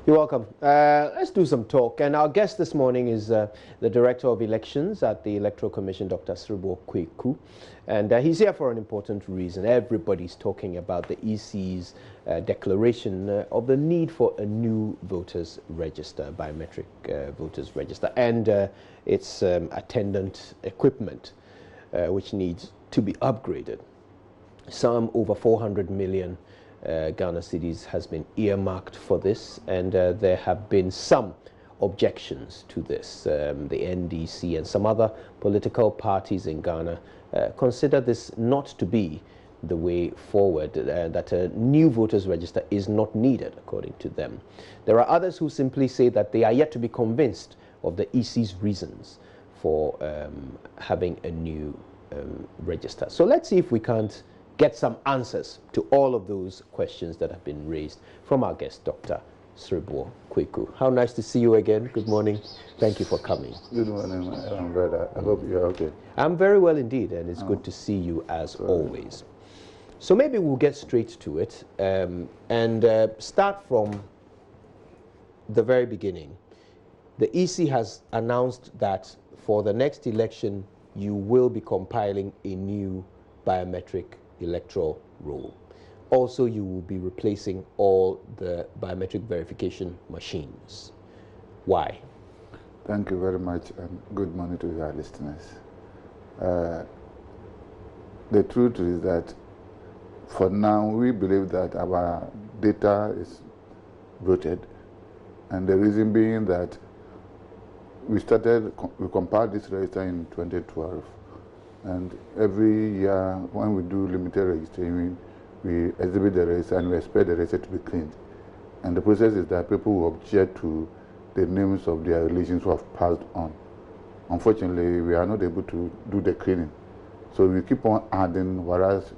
You're welcome. Let's do some talk. And our guest this morning is the Director of Elections at the Electoral Commission, Dr. Quaicoe. And he's here for an important reason. Everybody's talking about the EC's declaration of the need for a new voters register, biometric voters register, and its attendant equipment, which needs to be upgraded. Some over 400 million Ghana cedis has been earmarked for this, and there have been some objections to this. The NDC and some other political parties in Ghana consider this not to be the way forward, that a new voters register is not needed, according to them. There are others who simply say that they are yet to be convinced of the EC's reasons for having a new register. So let's see if we can't get some answers to all of those questions that have been raised from our guest, Dr. Quaicoe. How nice to see you again. Good morning. Thank you for coming. Good morning, my brother. I hope you're okay. I'm very well indeed, and it's good to see you as always. So maybe we'll get straight to it and start from the very beginning. The EC has announced that for the next election, you will be compiling a new biometric electoral roll. Also, you will be replacing all the biometric verification machines. Why? Thank you very much, and good morning to your listeners. The truth is that for now, we believe that our data is voted, and the reason being that we compiled this register in 2012. And every year, when we do limited registration, we exhibit the register and we expect the register to be cleaned. And the process is that people will object to the names of their relations who have passed on. Unfortunately, we are not able to do the cleaning. So we keep on adding, whereas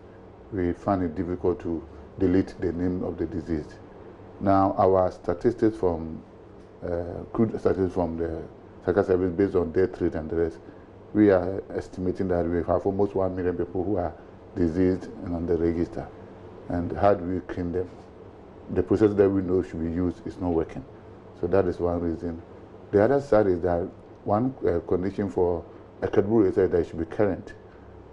we find it difficult to delete the name of the deceased. Now, our statistics from, crude statistics from the Secretary Service based on death rate and the rest, we are estimating that we have almost 1 million people who are diseased and on the register. And how do we clean them? The process that we know should be used is not working. So that is one reason. The other side is that one condition for a credible register is that it should be current.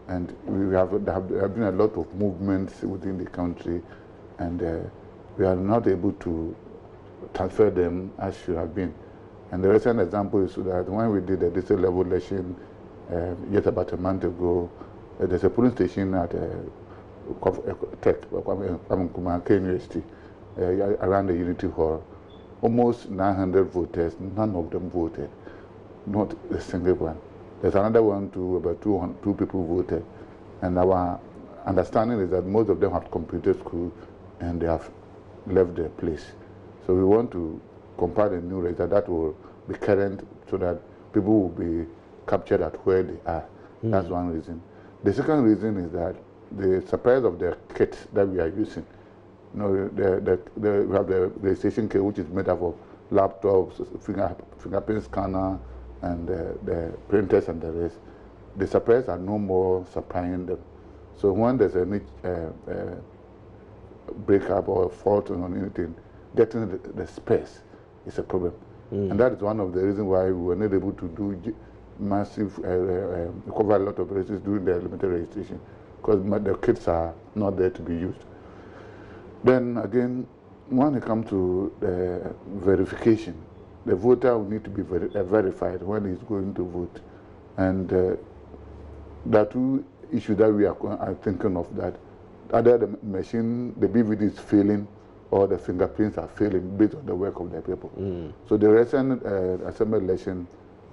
And there have been a lot of movements within the country, and we are not able to transfer them as should have been. And the recent example is that when we did the district level election just about a month ago, there's a polling station at Kumake University around the Unity Hall. Almost 900 voters, none of them voted, not a single one. There's another one too, about 2 people voted. And our understanding is that most of them have completed school and they have left their place. So we want to compile a new register that will be current so that people will be captured at where they are. That's one reason. The second reason is that the supplies of the kit that we are using, we have the registration kit, which is made up of laptops, fingerprint scanner, and the printers and the rest. The suppliers are no more supplying them. So when there's any breakup or fault on anything, getting the space is a problem. And that is one of the reasons why we were not able to do massive, cover a lot of registers during the limited registration, because the kits are not there to be used. Then again, when it comes to the verification, the voter will need to be verified when he's going to vote. And there are 2 issues that we are thinking of, that either the machine, the BVD is failing, or the fingerprints are failing based on the work of the people. So the recent assembly election,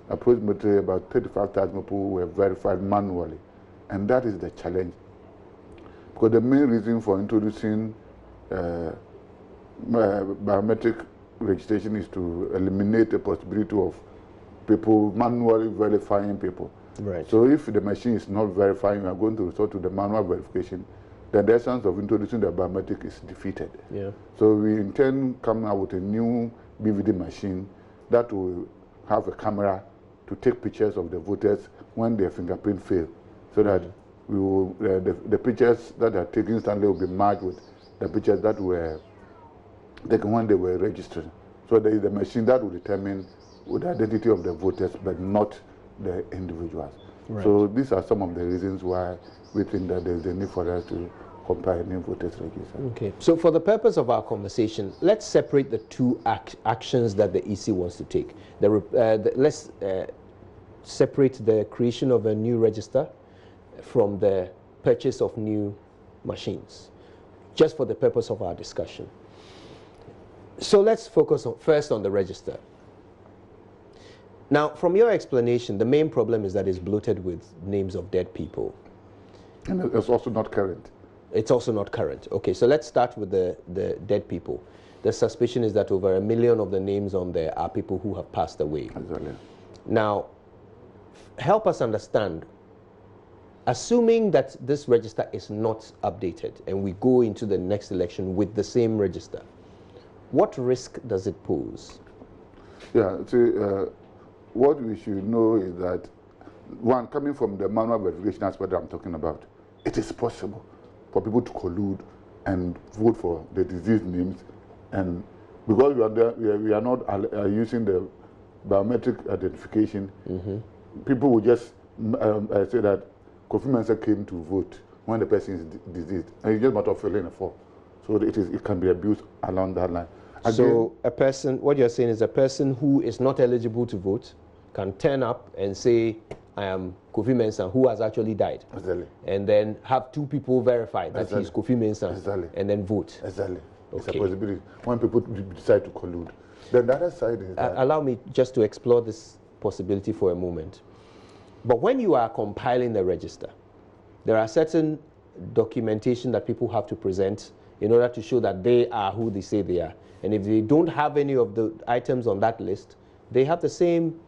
approximately about 35,000 people were verified manually. And that is the challenge. Because the main reason for introducing biometric registration is to eliminate the possibility of people manually verifying people. Right. So if the machine is not verifying, we are going to resort to the manual verification, then the essence of introducing the biometric is defeated. Yeah. So we intend coming out with a new BVD machine that will have a camera to take pictures of the voters when their fingerprint fail, so that we will, the pictures that are taken instantly will be merged with the pictures that were taken when they were registered. So there is the machine that will determine the identity of the voters, but not the individuals. Right. So these are some of the reasons why we think that there is a need for us to compile a new voters register. Okay. So for the purpose of our conversation, let's separate the two actions that the EC wants to take. Let's separate the creation of a new register from the purchase of new machines, just for the purpose of our discussion. So let's focus first on the register. Now, from your explanation, the main problem is that it's bloated with names of dead people. And it's also not current. It's also not current. Okay, so let's start with the dead people. The suspicion is that over 1 million of the names on there are people who have passed away. Exactly. Now, help us understand, assuming that this register is not updated and we go into the next election with the same register, what risk does it pose? Yeah, see, what we should know is that, one, coming from the manual verification aspect that I'm talking about, it is possible for people to collude and vote for the disease names, and because we are not using the biometric identification, people will just say that Kofi Mensah came to vote when the person is diseased, and it's just a matter of filling a form. So it can be abused along that line. Again, so a person, what you're saying is a person who is not eligible to vote can turn up and say, I am Kofi Mensah, who has actually died. Exactly. And then have two people verify that he's Kofi Mensah, exactly, and then vote. Exactly. It's Okay. a possibility when people decide to collude. Then the other side is that... Allow me just to explore this possibility for a moment. But when you are compiling the register, there are certain documentation that people have to present in order to show that they are who they say they are. And if they don't have any of the items on that list, they have the same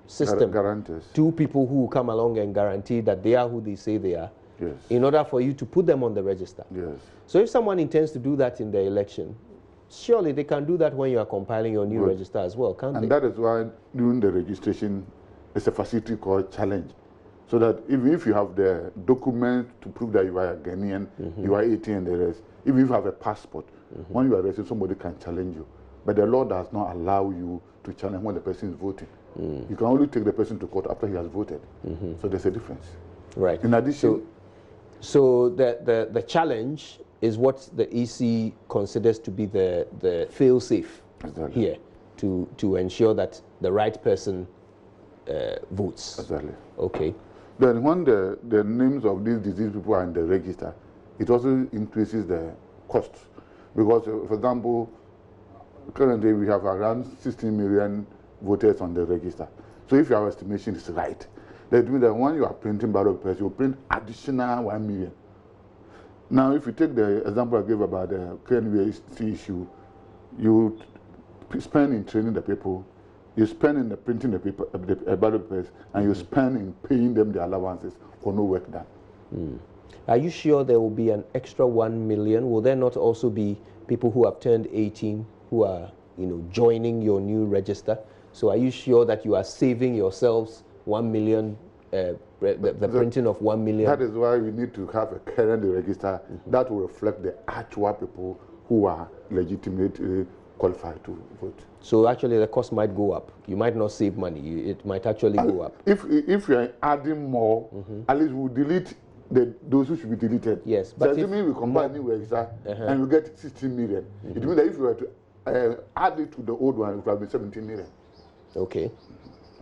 system. Guarantees. Two people who come along and guarantee that they are who they say they are, Yes. in order for you to put them on the register. Yes. So if someone intends to do that in the election, surely they can do that when you are compiling your new register as well, can't they? And that is why during the registration, it's a facility called challenge. So that even if you have the document to prove that you are a Ghanaian, you are 18 and the rest, even if you have a passport, when you are arrested, somebody can challenge you. But the law does not allow you to challenge when the person is voting. You can only take the person to court after he has voted. So there's a difference. Right. In addition... So the challenge is what the EC considers to be the fail-safe here to ensure that the right person votes. Exactly. Okay. Then when the names of these diseased people are in the register, it also increases the costs. Because, for example, currently we have around 16 million voters on the register. So if your estimation is right, that means that when you are printing ballot papers, you print additional 1 million. Now, if you take the example I gave about the KNVC issue, you spend in training the people, you spend in the printing the paper, the ballot papers, and you spend in paying them the allowances for no work done. Are you sure there will be an extra 1 million? Will there not also be people who have turned 18 who are, joining your new register? So are you sure that you are saving yourselves 1 million, the printing of 1 million? That is why we need to have a current register that will reflect the actual people who are legitimately qualified to vote. So actually the cost might go up. You might not save money. It might actually go up. If we are adding more, at least we'll delete those who should be deleted. Yes. But so assuming we combine new register and we get 16 million, it means that if we were to add it to the old one, it would have been 17 million. Okay.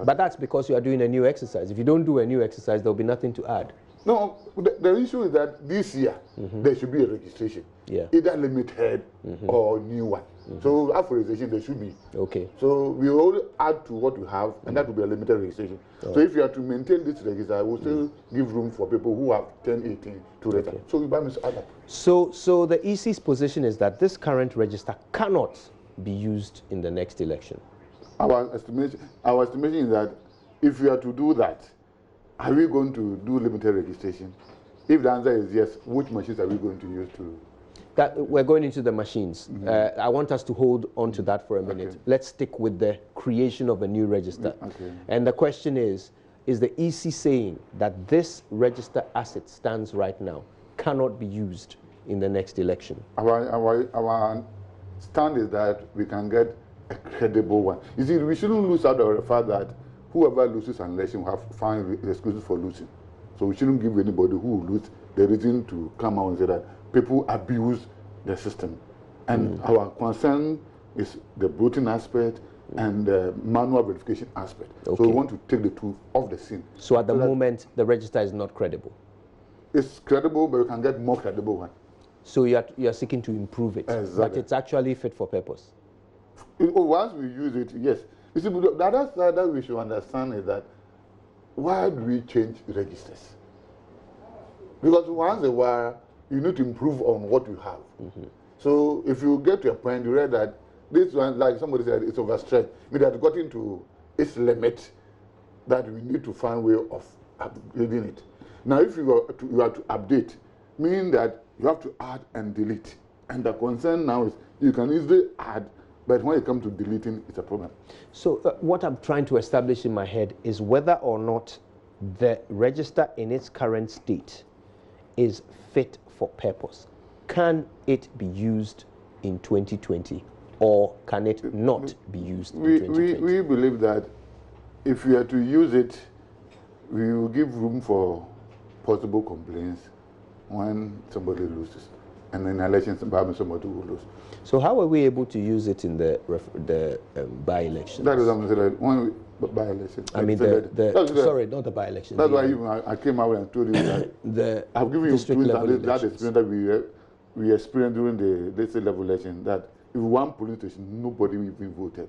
But that's because you are doing a new exercise. If you don't do a new exercise, there will be nothing to add. No, the issue is that this year, there should be a registration. Yeah. Either limited or new one. So after registration, there should be. Okay. So we will add to what we have, and that will be a limited registration. So if you are to maintain this register, we'll still give room for people who have 10, 18 to register. Okay. So we buy add up. So the EC's position is that this current register cannot be used in the next election. Our estimation is that if we are to do that, are we going to do limited registration? If the answer is yes, which machines are we going to use to? That we're going into the machines. I want us to hold on to that for a minute. Okay. Let's stick with the creation of a new register. Okay. And the question is the EC saying that this register as it stands right now cannot be used in the next election? Our stand is that we can get a credible one. You see, we shouldn't lose out of the fact that whoever loses an election will have find excuses for losing. So we shouldn't give anybody who will lose the reason to come out and say that people abuse the system. And our concern is the voting aspect and the manual verification aspect. Okay. So we want to take the two off the scene. So at the moment, the register is not credible? It's credible, but we can get more credible one. So you are seeking to improve it, exactly. But it's actually fit for purpose? Once we use it, yes. You see, the other side that we should understand is that why do we change registers? Because once in a while, you need to improve on what you have. So if you get to a point, you read that this one, like somebody said, it's overstretched. It has gotten to its limit that we need to find a way of upgrading it. Now, if you are to update, meaning that you have to add and delete. And the concern now is you can easily add, but when it comes to deleting, it's a problem. So what I'm trying to establish in my head is whether or not the register in its current state is fit for purpose. Can it be used in 2020 or can it not be used in 2020? We believe that if we are to use it, we will give room for possible complaints when somebody loses. And in elections, somebody will lose. So how are we able to use it in the by-elections? That is what I'm saying. When we by-election. I mean, sorry, not the by-election. That's why I came out and told you that I've given you two that experience that we experienced during the state level election, that if one police station, nobody even voted.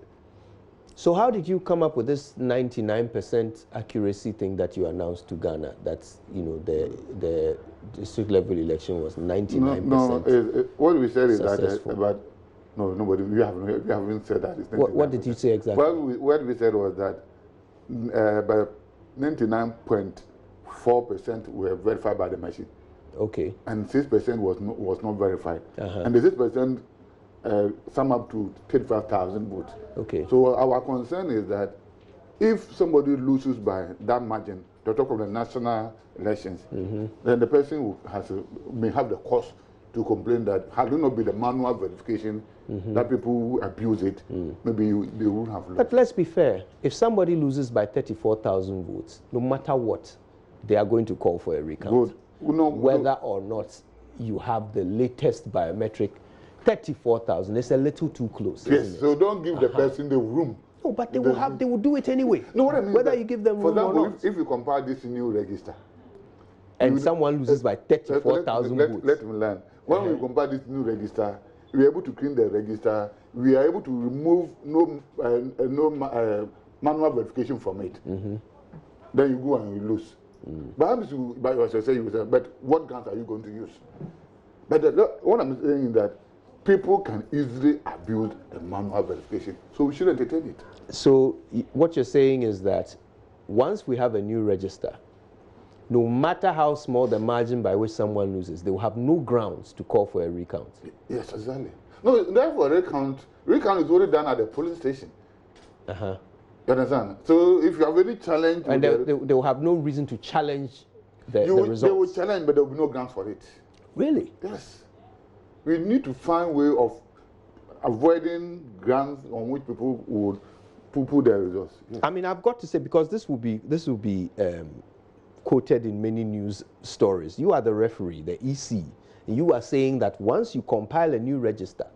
So how did you come up with this 99% accuracy thing that you announced to Ghana? That's, you know, the district level election was 99%. No, what we said is that nobody. We haven't said that. It's what did you say exactly? What we said was that by 99.4% were verified by the machine. Okay. And 6% was not verified. And the 6% sum up to 35,000 votes. Okay. So our concern is that if somebody loses by that margin, to talk of the national elections, then the person may have the cause to complain that had it not been the manual verification that people abuse it, maybe they would have lost. But let's be fair. If somebody loses by 34,000 votes, no matter what, they are going to call for a recount. Whether or not you have the latest biometric, 34,000 is a little too close. Yes, so don't give the person the room. No, but they will do it anyway. No, what I mean whether you give them room or not. If you compare this new register, and someone loses by 34,000 votes. Let me learn. When we compare this new register, we are able to clean the register. We are able to remove no manual verification from it. Then you go and you lose. But what grounds are you going to use? But what I'm saying is that people can easily abuse the manual verification, so we should entertain it. So what you're saying is that once we have a new register, no matter how small the margin by which someone loses, they will have no grounds to call for a recount. Yes, exactly. No, therefore recount is already done at the polling station. You understand? So if you have any challenge, and they will have no reason to challenge the results. They will challenge, but there will be no grounds for it. Really? Yes. We need to find a way of avoiding grounds on which people would poo-poo their results. Yes. I mean, I've got to say, because this will be quoted in many news stories. You are the referee, the EC, and you are saying that once you compile a new register,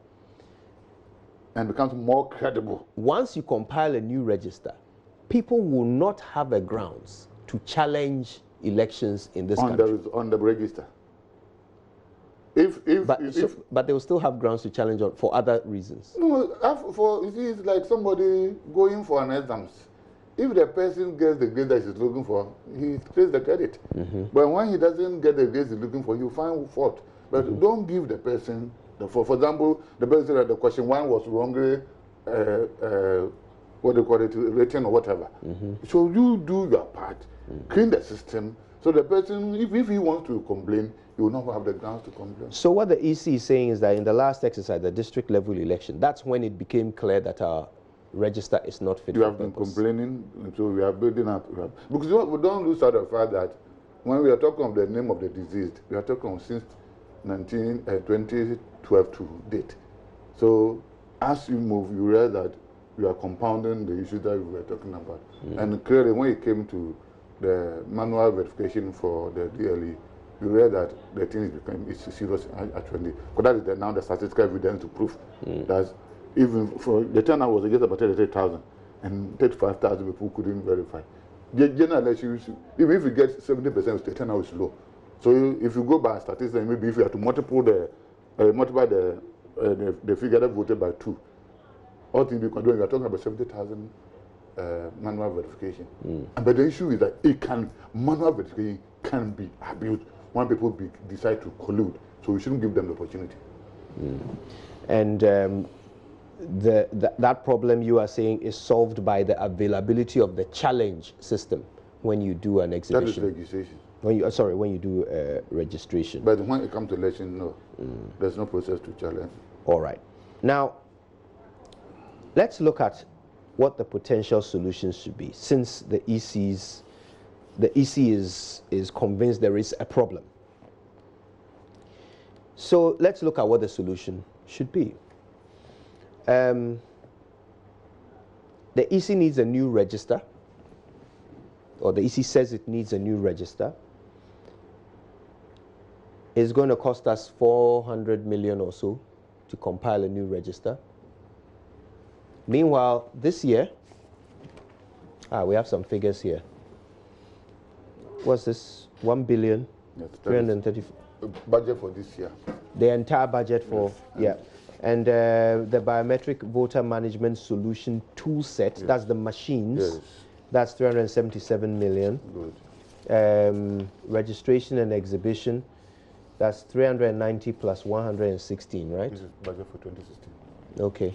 and becomes more credible. Once you compile a new register, people will not have a grounds to challenge elections in this country. On the register. But they will still have grounds to challenge for other reasons. No, you see, it's like somebody going for an exams. If the person gets the grade that he's looking for, he takes the credit. But when he doesn't get the grade he's looking for, you find fault. But don't give the person. For example, the person said that the question 1 was wrongly, what do you call it, written or whatever. So you do your part, clean the system, so the person, if he wants to complain, you will not have the grounds to complain. So what the EC is saying is that in the last exercise, the district level election, that's when it became clear that our register is not fit for purpose. You have been complaining, so we are building up. Because we don't lose out of the fact that when we are talking of the name of the deceased, we are talking of since 2012 to date. So as you move, you realize that we are compounding the issue that we were talking about. And clearly, when it came to the manual verification for the DLE, you read that the thing is becoming serious actually. Because that is now the statistical evidence to prove that even for the turnout was just about 33,000 and 35,000 people couldn't verify. The general election, even if you get 70%, the turnout is low. So if you go by statistics, maybe if you have to multiply the figure that voted by 2, all things you can do, you are talking about 70,000 manual verification. But the issue is that manual verification can be abused when people decide to collude. So we shouldn't give them the opportunity. And that problem you are saying is solved by the availability of the challenge system when you do an exhibition. That is registration. When you do registration. But when it comes to election, no. There's no process to challenge. All right. Now, let's look at what the potential solutions should be, since the EC is convinced there is a problem. So let's look at what the solution should be. The EC needs a new register, or the EC says it needs a new register. It's going to cost us 400 million or so to compile a new register. Meanwhile, this year, we have some figures here. What's this? 1 billion, Yes, 330. Budget for this year. The entire budget for, yes. And the biometric voter management solution tool set, that's the machines, that's 377 million. Good. Registration and exhibition, that's 390 plus 116, right? This is budget for 2016. Okay.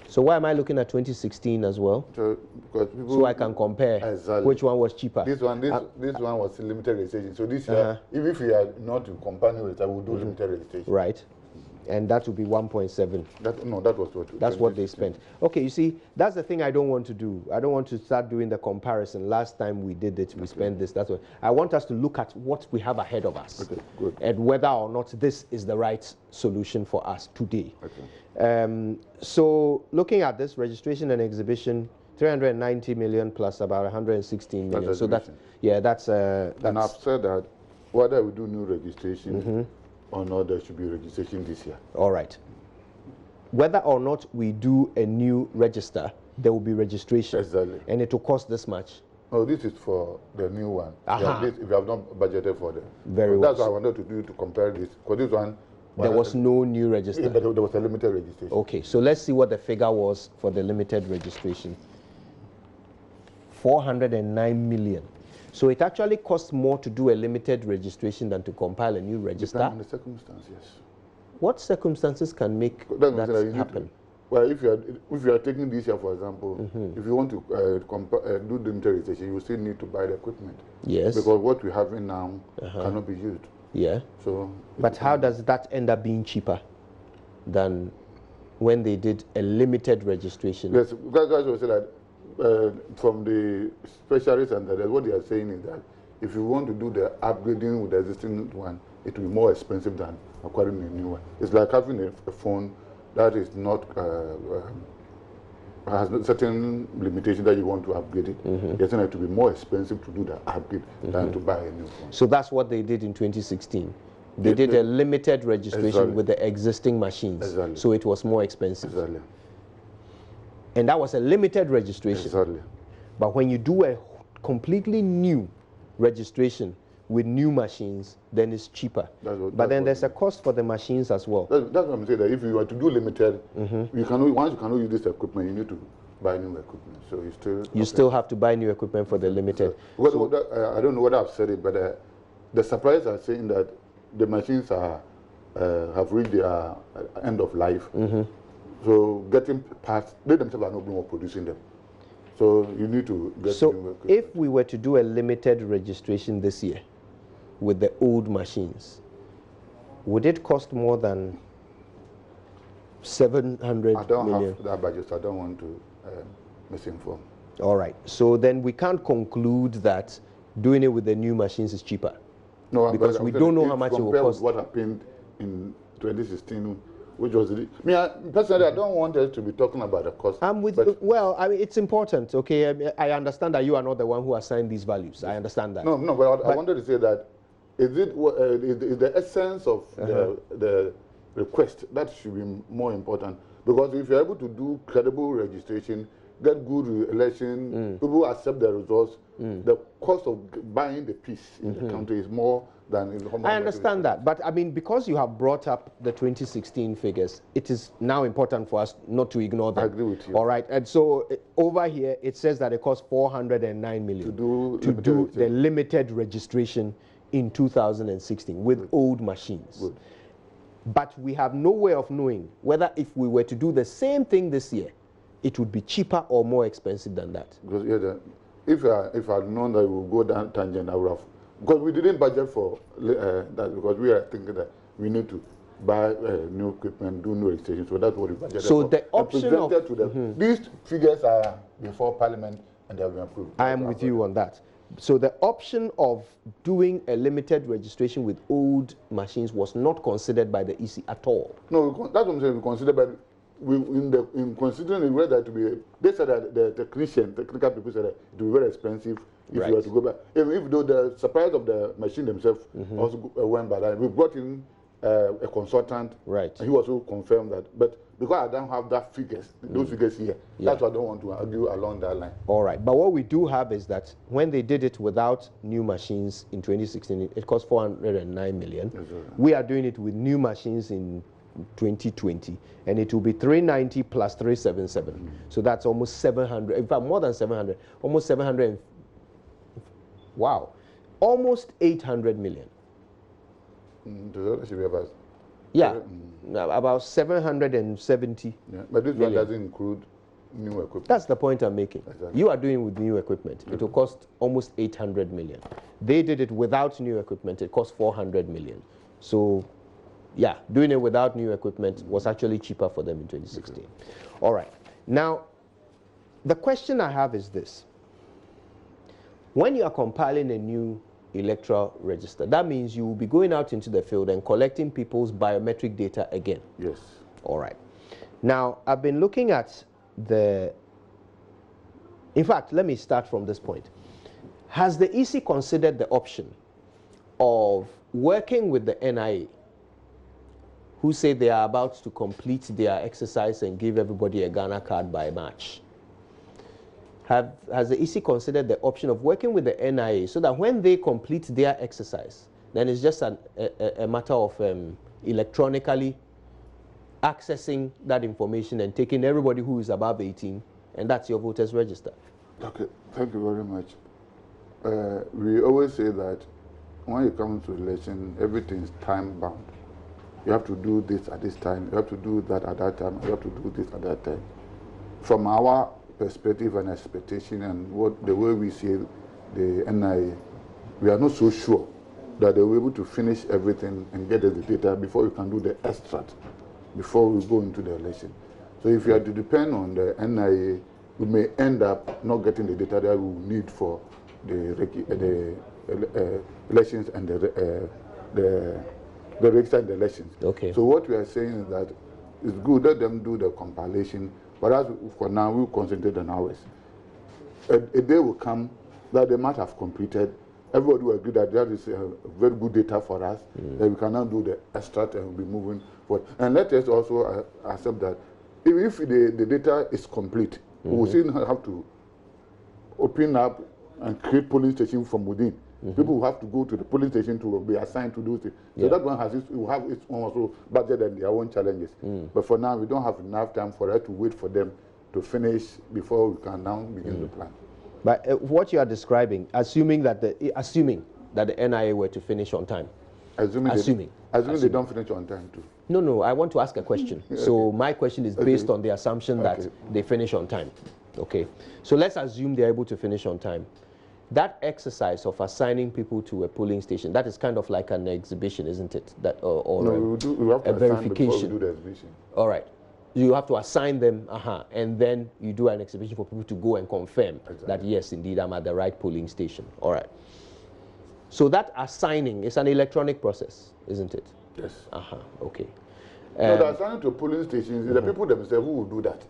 So why am I looking at 2016 as well? So I can compare which one was cheaper. This one was limited registration. So this year, even if we are not combining it, I will do limited registration. Right. And that would be 1.7. That was what. That's what they spent. Okay, you see, that's the thing I don't want to do. I don't want to start doing the comparison. Last time we did it, we spent this. That's what I want us to look at what we have ahead of us, good. And whether or not this is the right solution for us today. Okay. So looking at this registration and exhibition, 390 million plus about 116 million. So that's that's. And I've said that whether we do new registration or not, there should be registration this year. All right. Whether or not we do a new register, there will be registration. Exactly. And it will cost this much. Oh, this is for the new one. If you have not budgeted for them. Very well. That's what I wanted to do, to compare this. Because this one, there was no new register. But there was a limited registration. Okay, so let's see what the figure was for the limited registration. 409 million. So it actually costs more to do a limited registration than to compile a new register. Depending on the circumstances, yes. What circumstances can make that happen? Well, if you are taking this year, for example, if you want to do the limited registration, you still need to buy the equipment. Yes. Because what we have in now cannot be used. Yeah. So. But how does that end up being cheaper than when they did a limited registration? Yes, that's why I said that. From the specialists and what they are saying is that if you want to do the upgrading with the existing one, it will be more expensive than acquiring a new one. It's like having a phone that is not has certain limitation that you want to upgrade it. It's going to be more expensive to do the upgrade than to buy a new phone. So that's what they did in 2016. They did a limited registration with the existing machines. So it was more expensive. Exactly. And that was a limited registration. Exactly. But when you do a completely new registration with new machines, then it's cheaper. But then there's a cost for the machines as well. That's what I'm saying. That if you were to do limited, once you cannot use this equipment, you need to buy new equipment. So you still have to buy new equipment for the limited. I don't know whether I've said it, but the surprise are saying that the machines have reached their end of life. So getting parts, they themselves are not more producing them. So you need to get. So if we were to do a limited registration this year with the old machines, would it cost more than 700 million? I don't have that budget, so I don't want to misinform. All right. So then we can't conclude that doing it with the new machines is cheaper. No, because we don't know how much it will cost. What happened in 2016 which was personally, I don't want us to be talking about the cost. I'm with you. Well, I mean, it's important, okay? I understand that you are not the one who assigned these values. I understand that. No, but I wanted to say that is the essence of the request that should be more important, because if you're able to do credible registration, get good election, people accept the results, the cost of buying the peace in the country is more than in the I understand that, but I mean, because you have brought up the 2016 figures, it is now important for us not to ignore them. I agree with you. All right, and so over here it says that it costs 409 million to do the limited registration in 2016 with old machines. Good. But we have no way of knowing whether if we were to do the same thing this year, it would be cheaper or more expensive than that. Because if I had known that we would go down tangent, I would have. Because we didn't budget for that, because we are thinking that we need to buy new equipment, do new registration. So that's what we budgeted so for. The option of to them. These figures are before Parliament and they have been approved. I am with you on that. So the option of doing a limited registration with old machines was not considered by the EC at all. No, that's what I'm saying. We consider, but in considering the way that to be, they said that the technical people said that it will be very expensive if you were to go back. If though the suppliers of the machine themselves also went by that, we brought in a consultant. Right. And he also confirmed that. But because I don't have that figures, those figures here, that's why I don't want to argue along that line. All right. But what we do have is that when they did it without new machines in 2016, it cost 409 million. Yes, we are doing it with new machines in 2020, and it will be 390 plus 377. So that's almost 700, in fact, more than 700, almost 700. Wow. Almost 800 million. That should be about. Yeah, about 770. Yeah, but this one doesn't include new equipment. That's the point I'm making. Exactly. You are doing with new equipment. It will cost almost 800 million. They did it without new equipment. It cost 400 million. So, yeah, doing it without new equipment was actually cheaper for them in 2016. All right. Now, the question I have is this. When you are compiling a new electoral register, that means you will be going out into the field and collecting people's biometric data again. Yes. All right. Now, I've been looking at in fact, let me start from this point. Has the EC considered the option of working with the NIA, who say they are about to complete their exercise and give everybody a Ghana card by March? Has the EC considered the option of working with the NIA so that when they complete their exercise, then it's just a matter of electronically accessing that information and taking everybody who is above 18, and that's your voters register? Okay, thank you very much. We always say that when it comes to election, everything is time bound. You have to do this at this time, you have to do that at that time, you have to do this at that time. From our perspective and expectation and the way we see the NIA, we are not so sure that they will be able to finish everything and get us the data before we can do the extract, before we go into the election. So if you are to depend on the NIA, we may end up not getting the data that we need for the elections and the register and the elections. Okay. So what we are saying is that it's good, let them do the compilation, but as for now, we'll concentrate on ours. A day will come that they might have completed. Everybody will agree that that is very good data for us, that we can now do the extract and we'll be moving forward. And let us also accept that if the data is complete, we will still have to open up and create polling stations from within. People will have to go to the polling station to be assigned to those things. So that one will have its own also budget and their own challenges. But for now, we don't have enough time for us to wait for them to finish before we can now begin the plan. But what you are describing, assuming that the NIA were to finish on time. Assuming they don't finish on time too. No, I want to ask a question. So my question is based on the assumption that they finish on time. Okay. So let's assume they're able to finish on time. That exercise of assigning people to a polling station, that is kind of like an exhibition, isn't it? That or we have to a verification. before we do the exhibition. All right. You have to assign them, and then you do an exhibition for people to go and confirm that, yes, indeed, I'm at the right polling station. All right. So that assigning is an electronic process, isn't it? Yes. Okay. No, they're assigning to polling stations. The people themselves who will do that.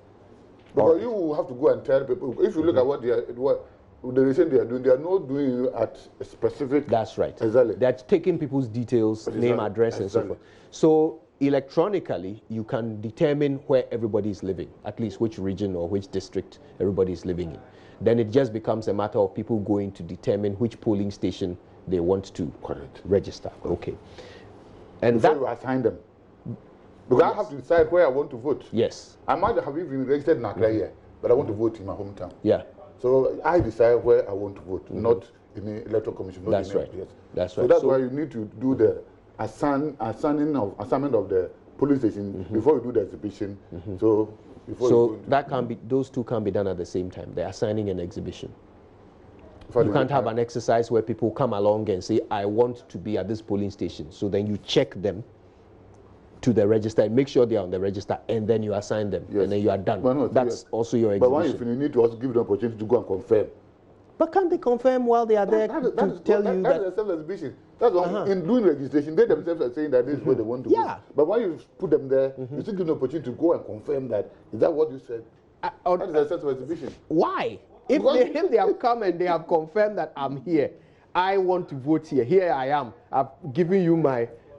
Because you will have to go and tell people. If you look at what they say they are doing, they are not doing it at a specific. That's right. Exactly. They're taking people's details, name, address, and so forth. So electronically, you can determine where everybody is living, at least which region or which district everybody is living in. Then it just becomes a matter of people going to determine which polling station they want to register. Okay. And before that you assign them. Because I have to decide where I want to vote. Yes. I might have even registered in Accra here, but I want to vote in my hometown. Yeah. So I decide where I want to vote, not in the Electoral Commission. Not That's in right. Yes. That's so right. That's why you need to do the assignment of the police station before you do the exhibition. So before that can be, those two can be done at the same time. The assigning and exhibition. You can't have an exercise where people come along and say, I want to be at this polling station. So then you check them to the register and make sure they are on the register, and then you assign them, and then you are done. That's also your exhibition. But when you finish, you need to also give them opportunity to go and confirm. But can't they confirm while they are there to tell you that? That's self-exhibition. That's what in doing registration, they themselves are saying that this is where they want to go. But when you put them there, you still give them opportunity to go and confirm that. Is that what you said? That is a self-exhibition. Why? If they have come and they have confirmed that I'm here, I want to vote here. Here I am. I've given you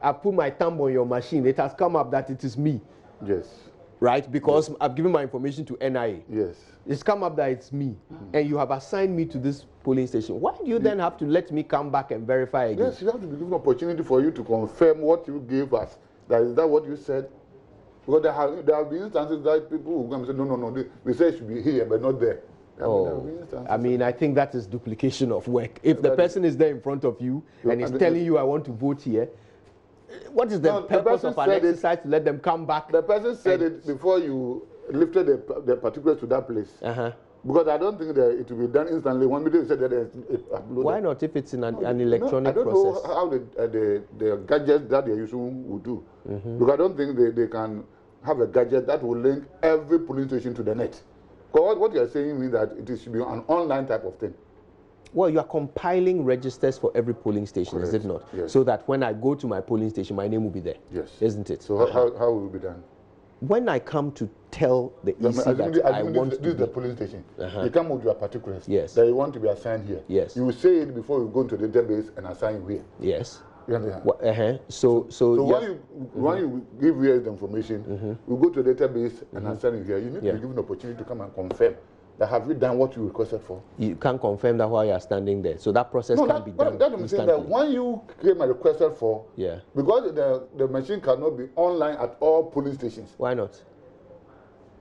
I put my thumb on your machine. It has come up that it is me. Yes. Right? Because I've given my information to NIA. Yes. It's come up that it's me. And you have assigned me to this polling station. Why do you then have to let me come back and verify again? Yes, you have to be given an opportunity for you to confirm what you gave us. Is that what you said? Because there have been instances that people will come and say, no, we say it should be here, but not there. I mean, I think that is duplication of work. If the person is there in front of you and is telling you, I want to vote here, what is the purpose of an exercise to let them come back? The person said it before you lifted the particulars to that place. Because I don't think that it will be done instantly. One minute you said that it's uploaded. Why not if it's an electronic process? I don't know how the gadgets that they're using will do. Because I don't think they can have a gadget that will link every polling station to the net. Because what you're saying means that it should be an online type of thing. Well, you are compiling registers for every polling station, is it not? Yes. So that when I go to my polling station, my name will be there. Yes. Isn't it? So how will it be done? When I come to tell the EC that I want to this is the polling station. You come with your particulars. Yes. That you want to be assigned here. Yes. You will say it before you go into the database and assign you here. Yes. You understand? So yes. when you give here the information, you go to the database and assign you here. You need to be given an opportunity to come and confirm that have you done what you requested for. You can't confirm that while you are standing there. So that process can be done that means that when you came and requested for, because the machine cannot be online at all polling stations. Why not?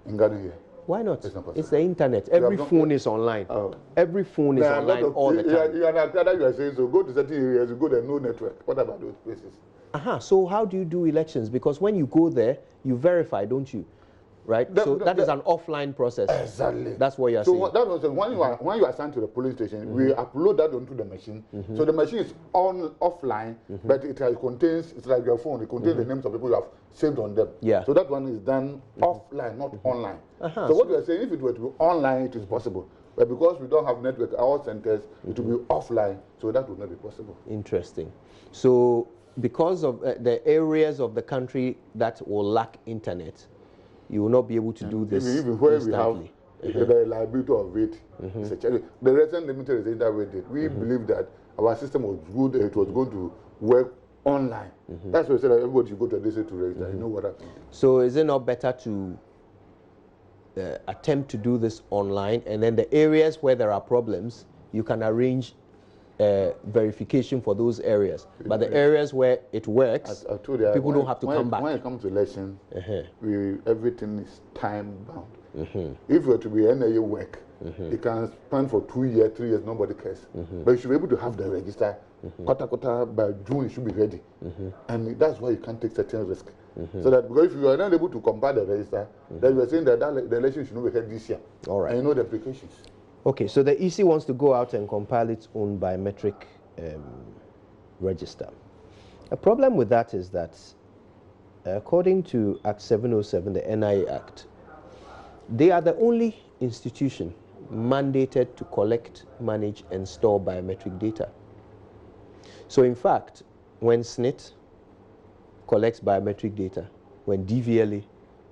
In Ghana here. Why not? It's the internet. Every phone is online. Every phone is online all the time. You are saying, so go to certain areas, you go there, no network. What about those places? So how do you do elections? Because when you go there, you verify, don't you? Right? So that is an offline process. Exactly. That's what you're saying. So that was when you are assigned to the polling station, we upload that onto the machine. So the machine is offline, but it contains, it's like your phone, it contains the names of people you have saved on them. Yeah. So that one is done offline, not online. So what we are saying, if it were to be online, it is possible. But because we don't have network, our centers, it will be offline, so that would not be possible. Interesting. So because of the areas of the country that will lack internet, you will not be able to do this even where instantly. We have the reliability of it. It's a challenge. The reason limited is that we did. We believe that our system was good, it was going to work online. That's why we said that everybody should go to a district to register. You know what happened. So is it not better to attempt to do this online, and then the areas where there are problems, you can arrange verification for those areas, but the areas where it works, I told you, people don't have to come back. When it comes to election, everything is time bound. If you were to be NIA work, you can spend for 2 years, 3 years, nobody cares. But you should be able to have the register. Quarter by June, it should be ready. And that's why you can't take certain risk. So that because if you are not able to compile the register, then you are saying that the election should not be held this year. All right. And you know the implications. Okay, so the EC wants to go out and compile its own biometric register. A problem with that is that, according to Act 707, the NIA Act, they are the only institution mandated to collect, manage, and store biometric data. So in fact, when SNIT collects biometric data, when DVLA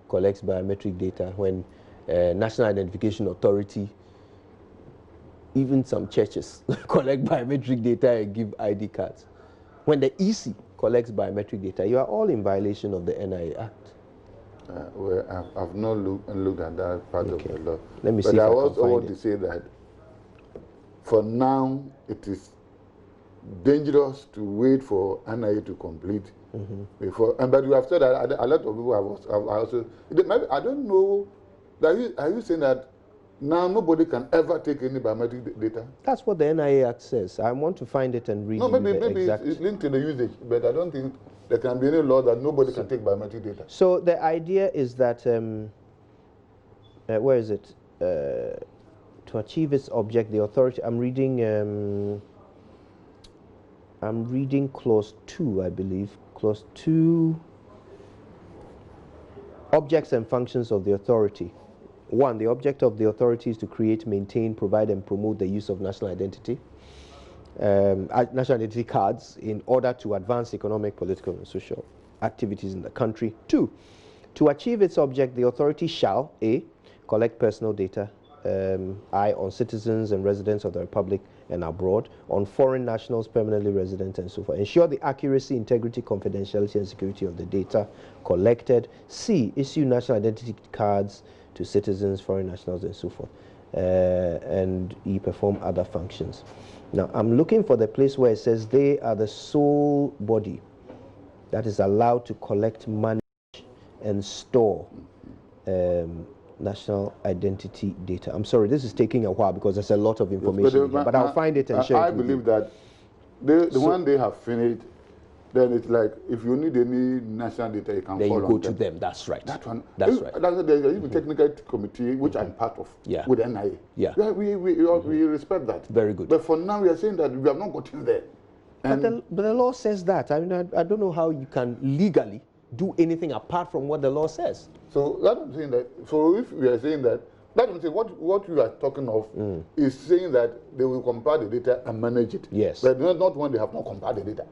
collects biometric data, when National Identification Authority, even some churches collect biometric data and give ID cards. When the EC collects biometric data, you are all in violation of the NIA Act. Well, I've not looked at that part of the law. Let me see but if I I can also find want it. to say that for now, it is dangerous to wait for NIA to complete before. But you have said that a lot of people have also. I don't know. Are you saying that now nobody can ever take any biometric data? That's what the NIA Act says. I want to find it and read. No, maybe it's linked to the usage, but I don't think there can be any law that nobody can take biometric data. So the idea is that where is it? To achieve its object, the authority. I'm reading clause 2, I believe. Clause 2. Objects and functions of the authority. 1. The object of the authority is to create, maintain, provide, and promote the use of national identity, national identity cards, in order to advance economic, political, and social activities in the country. 2. To achieve its object, the authority shall: A. Collect personal data, on citizens and residents of the Republic and abroad, on foreign nationals, permanently resident, and so forth. Ensure the accuracy, integrity, confidentiality, and security of the data collected. C. Issue national identity cards to citizens, foreign nationals, and so forth. And E. Perform other functions. Now, I'm looking for the place where it says they are the sole body that is allowed to collect, manage, and store national identity data. I'm sorry, this is taking a while because there's a lot of information, but I'll find it and share it. I believe that the one they have finished, then it's like if you need any national data, you can then you go to them. That's right. That one. That's right. There's even technical committee which I'm part of with NIA. Yeah. We respect that. Very good. But for now, we are saying that we have not gotten there. But the law says that. I mean, I don't know how you can legally do anything apart from what the law says. So that I'm saying that. So if we are saying that, that I'm saying what you are talking of is saying that they will compile the data and manage it. Yes. But not when they have not compiled the data.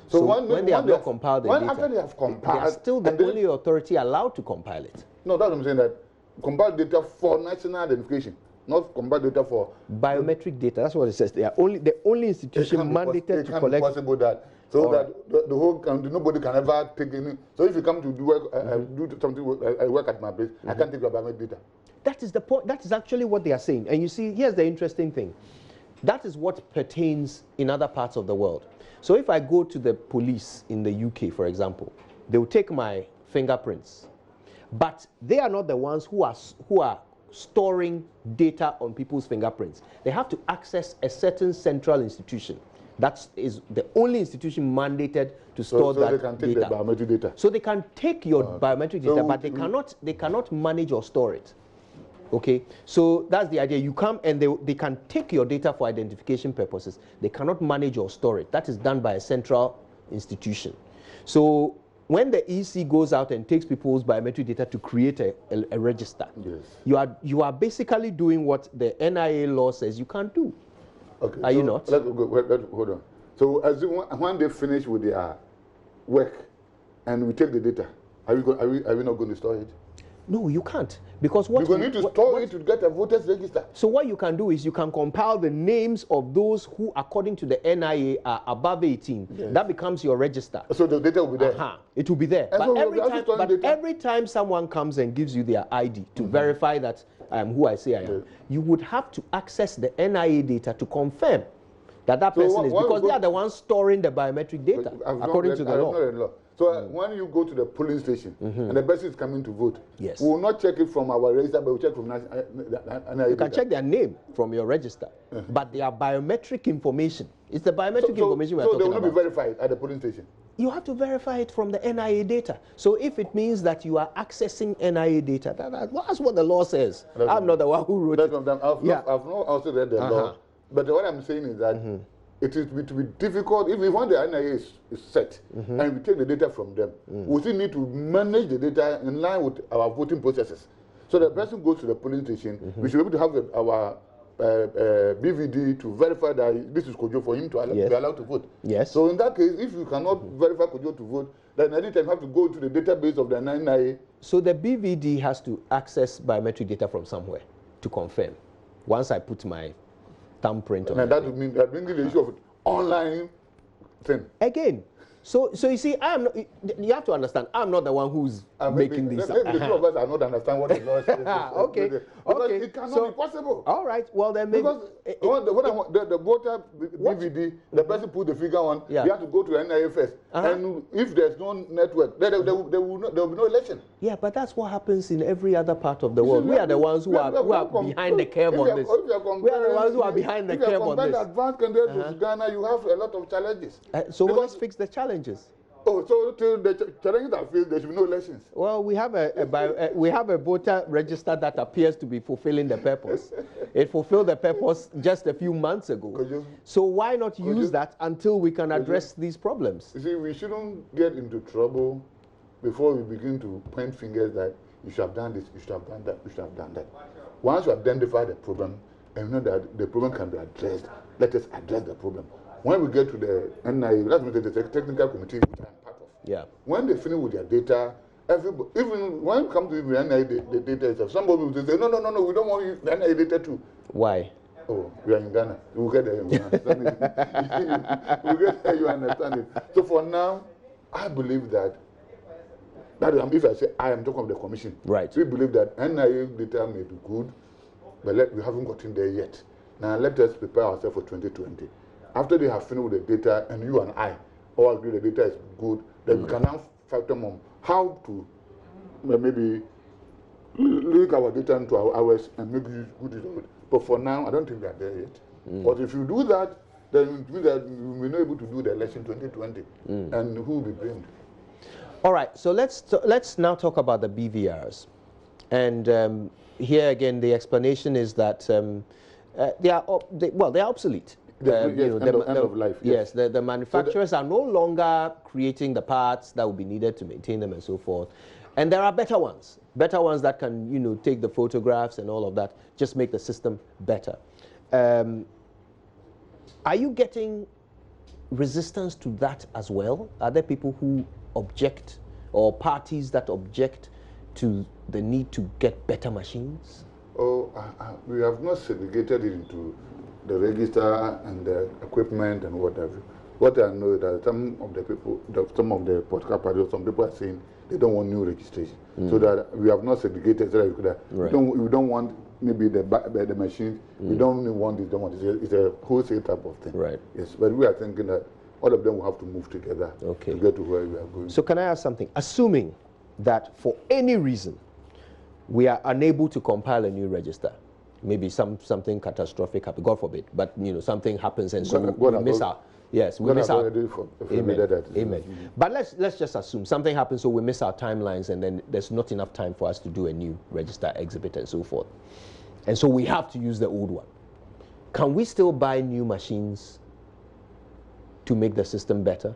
So when they have not compiled the data, after they have compiled, they are still the only authority allowed to compile it. No, that's what I'm saying, that compiled data for national identification, not compiled data for biometric data. That's what it says. They are the only institution mandated to collect. It can't be possible that the whole country, nobody can ever take any. So if you come to do work, do something, I work at my place, I can't take your biometric data. That is the point. That is actually what they are saying. And you see, here's the interesting thing. That is what pertains in other parts of the world. So if I go to the police in the UK, for example, they will take my fingerprints, but they are not the ones who are storing data on people's fingerprints. They have to access a certain central institution. That is the only institution mandated to store that they can take data. The biometric data. So they can take your biometric data, but they cannot manage or store it. Okay, so that's the idea. You come and they can take your data for identification purposes. They cannot manage or store it. That is done by a central institution. So when the EC goes out and takes people's biometric data to create a register, you are basically doing what the NIA law says you can't do. Okay, are you not? Hold on. So when they finish with their work and we take the data, are we not going to store it? No, you can't. Because what you need to store it to get a voters register. So what you can do is you can compile the names of those who, according to the NIA, are above 18. Yes. That becomes your register. So the data will be there. It will be there. But every time someone comes and gives you their ID to verify that I am who I say I am, you would have to access the NIA data to confirm that person is, because they are the ones storing the biometric data, according to the law. So when you go to the polling station and the person is coming to vote, we will not check it from our register, but we check from NIA. You can check their name from your register, but their biometric information. It's the biometric information we are talking about. So they will not be verified at the polling station? You have to verify it from the NIA data. So if it means that you are accessing NIA data, that's what the law says. I'm not the one who wrote it. I've not also read the law. But what I'm saying is that it will be difficult if when the NIA is set and we take the data from them. We still need to manage the data in line with our voting processes. So the person goes to the polling station. We should be able to have our BVD to verify that this is Quaicoe for him to be allowed to vote. Yes. So in that case, if you cannot verify Quaicoe to vote, then every time you have to go to the database of the NIA. So the BVD has to access biometric data from somewhere to confirm. Once I put my thumbprint on it. That would mean that brings the issue of online thing. Again. So you see, you have to understand, I'm not the one who's making these. Maybe the two of us are not understand what the law is. Okay. Because it cannot be possible. All right. Well, then maybe. Because the voter BVD, the person put the figure on, you have to go to NIA first. And if there's no network, there will be no election. Yeah, but that's what happens in every other part of the world. We are the ones who are behind the curve on this. We are the ones who are behind the curve on this. If you compare advanced candidates with Ghana, you have a lot of challenges. So let's fix the challenges. Oh, so till the challenges are filled, there should be no elections. Well, we have a voter register that appears to be fulfilling the purpose. It fulfilled the purpose just a few months ago. So why not use that until we can address these problems? You see, we shouldn't get into trouble before we begin to point fingers that you should have done this, you should have done that, you should have done that. Once you identify the problem and you know that the problem can be addressed, let us address the problem. When we get to the NIA, that's the technical committee which I'm part of. Yeah. When they finish with their data, everybody, even when it comes to the NIA, the data itself, somebody will say, no, we don't want the NIA data too. Why? Oh, we are in Ghana. We'll get there. You understand it. We'll get there, you understand it. So for now, I believe that if I say I am talking of the commission, right? We believe that NIA data may be good, but we haven't gotten there yet. Now let us prepare ourselves for 2020. After they have finished with the data, and you and I all agree the data is good, then we can now factor on how to maybe link our data into ours and make good use of it. But for now, I don't think we are there yet. But if you do that, then it means that we will not able to do the election 2020, and who will be blamed? All right, so let's now talk about the BVRs. And here again, the explanation is that they are obsolete. End of life. Yes, the manufacturers are no longer creating the parts that will be needed to maintain them and so forth. And there are better ones that can, take the photographs and all of that, just make the system better. Are you getting resistance to that as well? Are there people who object or parties that object to the need to get better machines? Oh, we have not segregated it into the register and the equipment and whatever. What I know is that some of the people, some of the political parties, some people are saying they don't want new registration. So that we have not segregated. So that we don't want maybe the machines. We don't want this. Don't want this. It's a wholesale type of thing. Right. Yes, but we are thinking that all of them will have to move together to get to where we are going. So can I ask something? Assuming that for any reason we are unable to compile a new register, maybe something catastrophic happens, God forbid, but something happens and so we miss out. Yes, we miss out. Amen. But let's just assume something happens, so we miss our timelines, and then there's not enough time for us to do a new register exhibit and so forth, and so we have to use the old one. Can we still buy new machines to make the system better?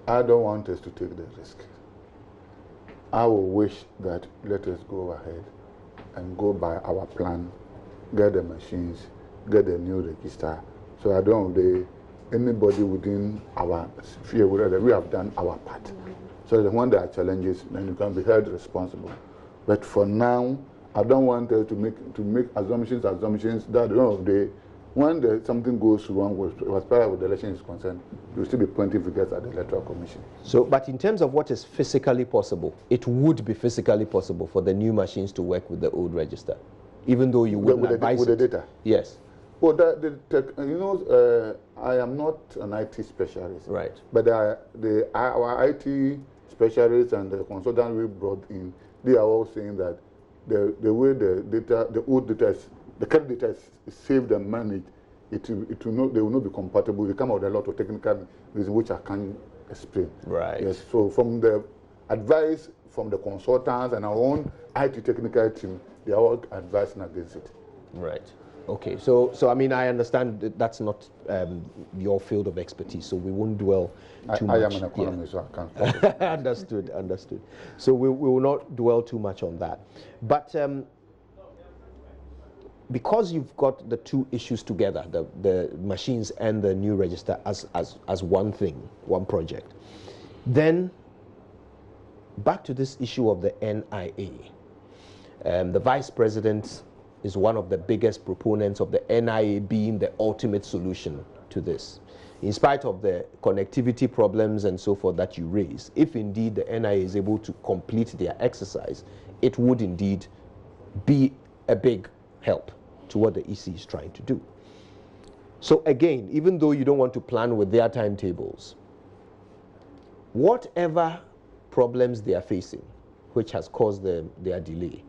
I don't want us to take the risk. I will wish that let us go ahead and go by our plan, get the machines, get the new register. So at the end of the day, anybody within our sphere, we have done our part. So that when there are challenges, then you can be held responsible. But for now, I don't want us to make assumptions that at the end of the day, when something goes wrong as far as the election is concerned, you will still be pointing fingers at the Electoral Commission. So, but in terms of what is physically possible, it would be physically possible for the new machines to work with the old register, even though you wouldn't advise with the data? Yes. Well, I am not an IT specialist. Right. But our IT specialists and the consultants we brought in, they are all saying that the way the old data is, the current data is saved and managed, they will not be compatible. They come out with a lot of technical reasons which I can't explain. Right. Yes. So from the advice from the consultants and our own IT technical team, they are all advising against it. Right. Okay, so I mean, I understand that that's not your field of expertise, so we won't dwell too much. I am an economist, so I can't talk about it. Understood, understood. So we will not dwell too much on that. But because you've got the two issues together, the machines and the new register as one thing, one project, then back to this issue of the NIA. The Vice President is one of the biggest proponents of the NIA being the ultimate solution to this. In spite of the connectivity problems and so forth that you raise, if indeed the NIA is able to complete their exercise, it would indeed be a big help to what the EC is trying to do. So again, even though you don't want to plan with their timetables, whatever problems they are facing, which has caused their delay,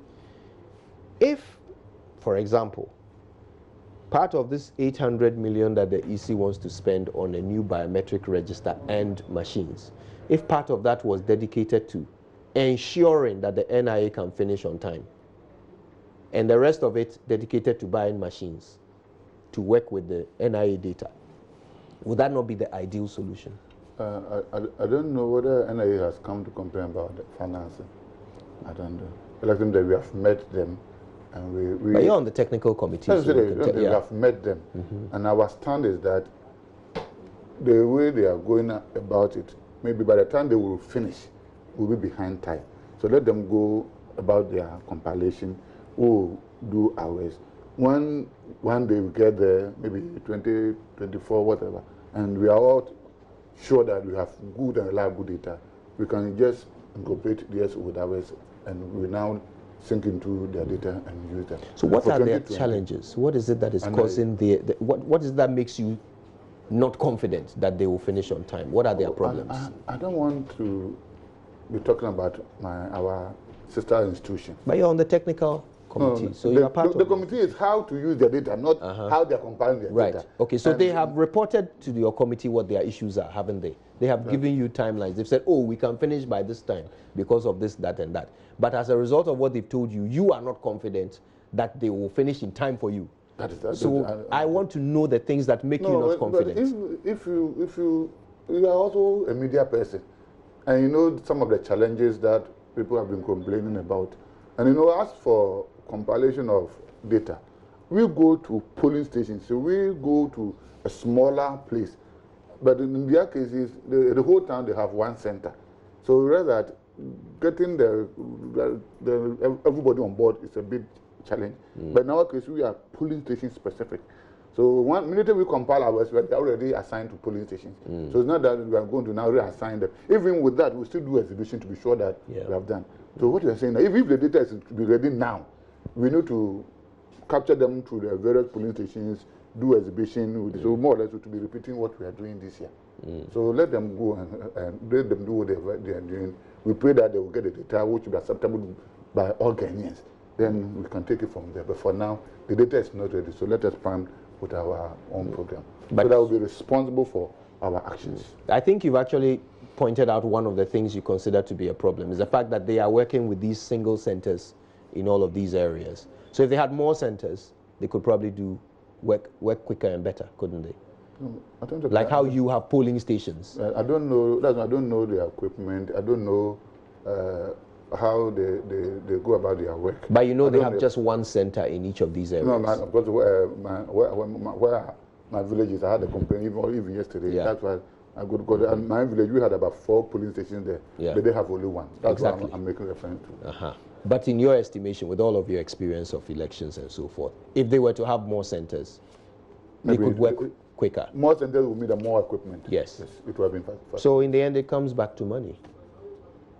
if, for example, part of this 800 million that the EC wants to spend on a new biometric register and machines, if part of that was dedicated to ensuring that the NIA can finish on time, and the rest of it dedicated to buying machines to work with the NIA data, would that not be the ideal solution? I don't know whether NIA has come to complain about the financing. I don't know. But I think that we have met them. And we but you're on the technical committee. So we have met them. And our stand is that the way they are going about it, maybe by the time they will finish, we'll be behind time. So let them go about their compilation. We'll do ours. One day we get there, maybe 2024, whatever, and we are all sure that we have good and reliable data. We can just incorporate theirs with ours, and we now sink into their data and use them. So what are their challenges? What is it that is causing what is that makes you not confident that they will finish on time? What are their problems? I don't want to be talking about our sister institution. But you're on the technical committee, no, so you're part of the committee is how to use their data, not how they're compiling their data. Okay, so they have reported to your committee what their issues are, haven't they? They have given you timelines. They've said, oh, we can finish by this time because of this, that, and that. But as a result of what they've told you, you are not confident that they will finish in time for you. So I want to know the things that make you not confident. But if you are also a media person, and you know some of the challenges that people have been complaining about, and you know, as for compilation of data, we go to polling stations, so we go to a smaller place. But in their cases, the whole town, they have one center. So rather that getting everybody on board is a big challenge. But in our case, we are polling station specific. So one minute we compile ours, we are already assigned to polling stations. So it's not that we are going to now reassign them. Even with that, we still do exhibition to be sure that we have done. So what you are saying, if the data is to be ready now, we need to capture them through the various polling stations, do exhibition, so more or less to be repeating what we are doing this year. So let them go and let them do what they are doing. We pray that they will get the data which will be acceptable by all Ghanaians. Then we can take it from there. But for now, the data is not ready, so let us plan with our own program. But so that will be responsible for our actions. I think you've actually pointed out one of the things you consider to be a problem is the fact that they are working with these single centers in all of these areas. So if they had more centers, they could probably do work quicker and better, couldn't they? No, I don't like how you have polling stations. I don't know. I don't know their equipment. I don't know how they go about their work. But you know they have just one center in each of these areas. No, because where my village is, I had a complaint even yesterday. That's why I go to my village. We had about 4 polling stations there, but they have only one. That's what I'm making reference to. But in your estimation, with all of your experience of elections and so forth, if they were to have more centers, they could work quicker. More centers will mean more equipment. Yes. It would have been faster. So in the end, it comes back to money.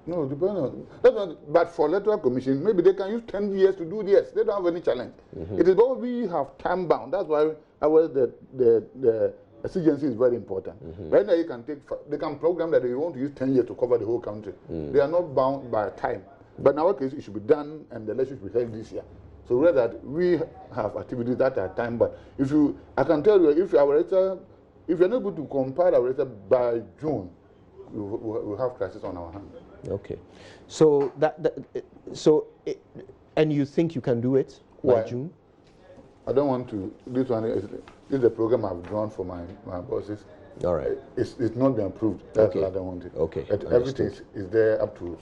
No, depending on. But for Electoral Commission, maybe they can use 10 years to do this. They don't have any challenge. It is what we have time bound. That's why the exigency is very important. Right now, they can program that they want to use 10 years to cover the whole country. They are not bound by time. But in our case, it should be done, and the election should be held this year. So rather that we have activities that are time. But I can tell you, if you're not able to compile our register by June, we'll have crisis on our hands. Okay, so and you think you can do it by June? I don't want to. This one is the program I've drawn for my bosses. All right. It's not been approved. That's why I don't want it. Okay. Everything is there up to.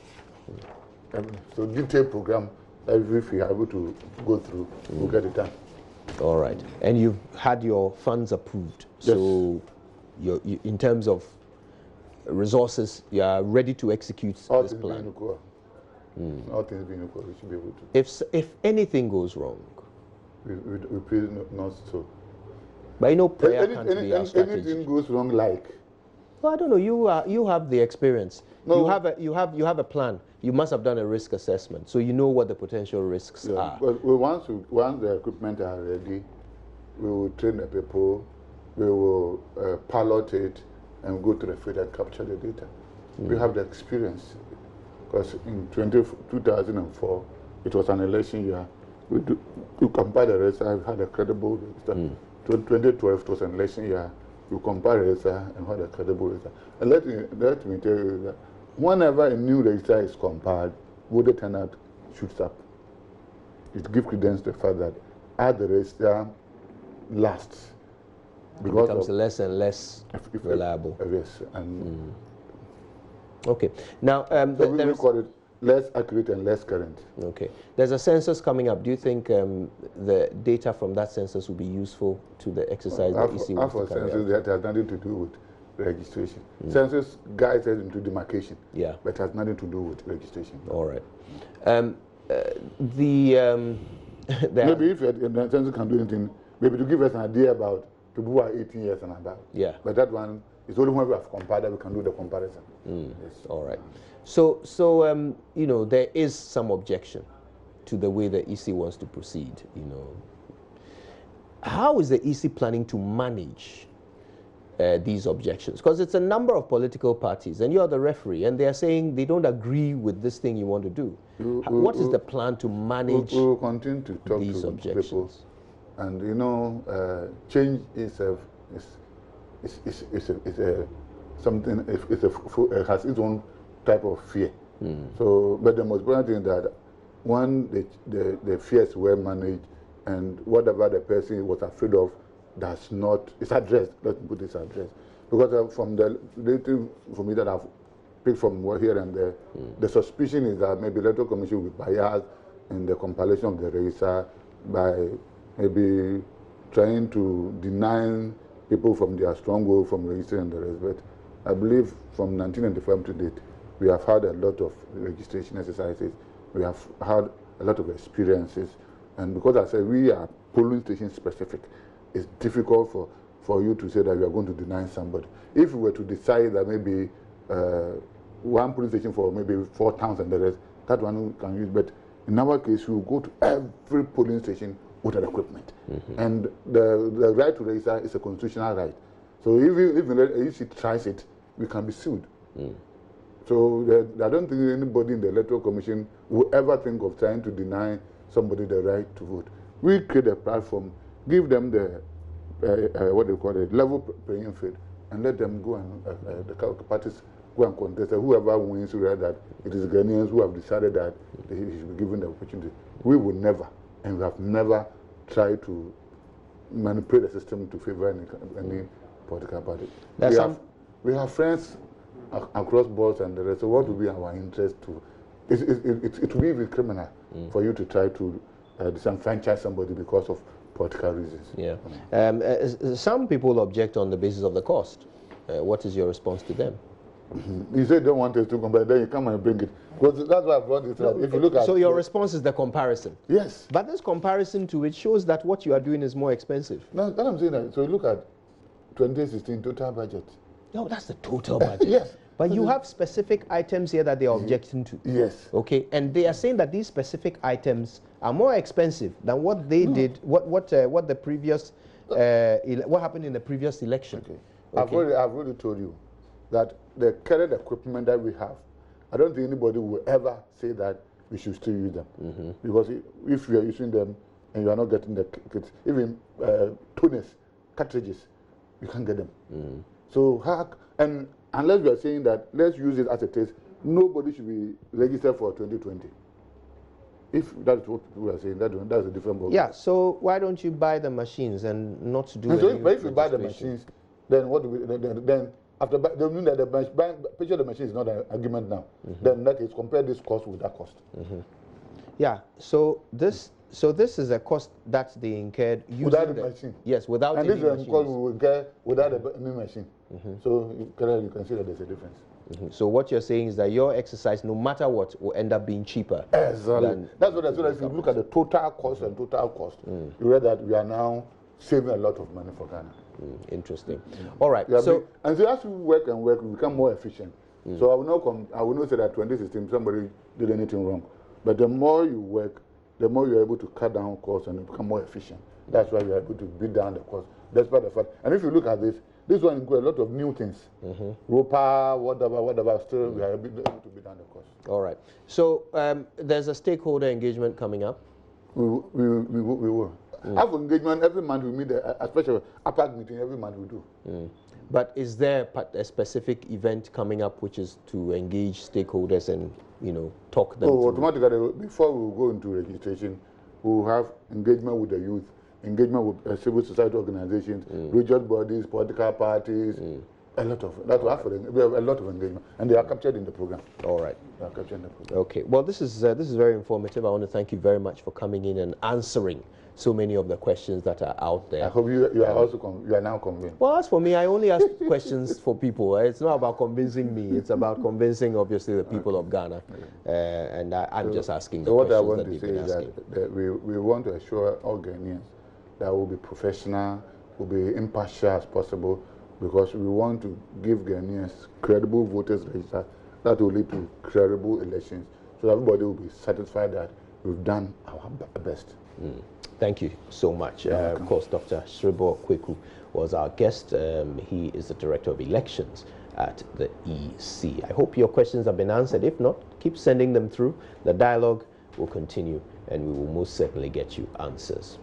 So detailed program. If we are able to go through, we'll get it done. All right. And you've had your funds approved. Yes. So you, in terms of resources, you are ready to execute All this plan. Being equal. All things being equal, we should be able to. If anything goes wrong, we pray not so. but you know, prayer can't be our strategy. Anything goes wrong, like. Well, I don't know. You have the experience. No. You have a plan. You must have done a risk assessment, so you know what the potential risks are. But once the equipment are ready, we will train the people. We will pilot it and go to the field and capture the data. We have the experience, because in 2004 it was an election year. We compare the results. I had a credible result. 2012 it was an election year. We compare the results and had a credible result. And let me tell you that whenever a new register is compared, voter turnout shoots up. It gives credence to the fact that as the register lasts, It becomes less and less reliable. Yes, and okay. Now, so we call it less accurate and less current. Okay. There's a census coming up. Do you think the data from that census will be useful to the exercise that EC wants to carry out? Census, that has nothing to do with registration. Census guides us into demarcation, but it has nothing to do with registration. All right. Maybe if the census can do anything, maybe to give us an idea about people who are 18 years and above. Yeah. But that one is only when we have compared that we can do the comparison. Yes. All right. So you know, there is some objection to the way the EC wants to proceed. You know, how is the EC planning to manage these objections? Because it's a number of political parties, and you're the referee, and they are saying they don't agree with this thing you want to do. What is the plan to manage we will continue to talk these to objections? people, and you know, change is something. It has its own type of fear. So, but the most important thing is that when the fears were managed, and whatever the person was afraid of does not, it's addressed. Let's put this addressed. Because from the little from me that I've picked from here and there, the suspicion is that maybe the Electoral Commission will be biased in the compilation of the register by maybe trying to deny people from their stronghold from registering and the rest. But I believe from 1995 to date, we have had a lot of registration exercises. We have had a lot of experiences. And because I said we are polling station specific, it's difficult for you to say that you are going to deny somebody. If we were to decide that maybe one polling station for maybe 4 towns and the rest, that one we can use. But in our case, we will go to every polling station with an equipment. And the right to register is a constitutional right. So if it tries it, we can be sued. So I don't think anybody in the Electoral Commission will ever think of trying to deny somebody the right to vote. We create a platform, give them the what they call it, level playing field, and let them go and the parties go and contest. Whoever wins, that it is Ghanaians who have decided that they should be given the opportunity. We will never, and we have never tried to manipulate the system to favor any political party. We have friends across boards and the rest. So what would be our interest to? It will be criminal for you to try to disenfranchise somebody because of political reasons. Yeah. Some people object on the basis of the cost. What is your response to them? You say don't want us to compare, then you come and bring it. Because that's why I brought it. If you look at so your response is the comparison. Yes. But this comparison to it shows that what you are doing is more expensive. No, that I'm saying that. So you look at 2016 total budget. No, that's the total budget. Yes. But you have specific items here that they are objecting to. Yes. Okay, and they are saying that these specific items are more expensive than what they did. What the previous what happened in the previous election. Okay. I've already told you that the current equipment that we have, I don't think anybody will ever say that we should still use them. Because if you are using them and you are not getting the kits, even toners, cartridges, you can't get them. So and unless we are saying that let's use it as it is, nobody should be registered for 2020. if that's what people are saying, that's a different problem. Yeah, so why don't you buy the machines and not do and so any if you buy the machines, then what do we, then after they mean that picture of the machine is not an argument now. Then that is compare this cost with that cost. Yeah, so this is a cost that they incurred using without the machine. Yes, without and any this is a cost we will incur without a new machine. So you can see that there's a difference. So what you're saying is that your exercise, no matter what, will end up being cheaper. Exactly. That's what I said. If you look at the total cost and total cost, you read that we are now saving a lot of money for Ghana. Interesting. All right. And so as we work and work, we become more efficient. So I will not say that 2016 somebody did anything wrong. But the more you work, the more you're able to cut down costs and become more efficient. That's why you're able to beat down the cost. Despite the fact. And if you look at this one includes a lot of new things. ROPA, whatever, still we are able to beat down the cost. All right. So there's a stakeholder engagement coming up. We will. Have engagement every month. We meet, especially APAC meeting every month we do. But is there a specific event coming up which is to engage stakeholders and talk them? Automatically, before we go into registration, we will have engagement with the youth, engagement with civil society organizations, religious bodies, political parties. A lot of that. We have a lot of engagement, and they are captured in the program. All right. They are captured in the program. Okay. Well, this is very informative. I want to thank you very much for coming in and answering so many of the questions that are out there. I hope you are now convinced. Well, as for me, I only ask questions for people. It's not about convincing me. It's about convincing, obviously, the people of Ghana. And I'm just asking the questions that people are asking. So what I want to say is that we want to assure all Ghanaians that we'll be professional, we'll be impartial as possible, because we want to give Ghanaians credible voters register that will lead to credible elections. So everybody will be satisfied that we've done our best. Thank you so much. Of course, Dr. Sribo Quaicoe was our guest. He is the Director of Elections at the EC. I hope your questions have been answered. If not, keep sending them through. The dialogue will continue, and we will most certainly get you answers.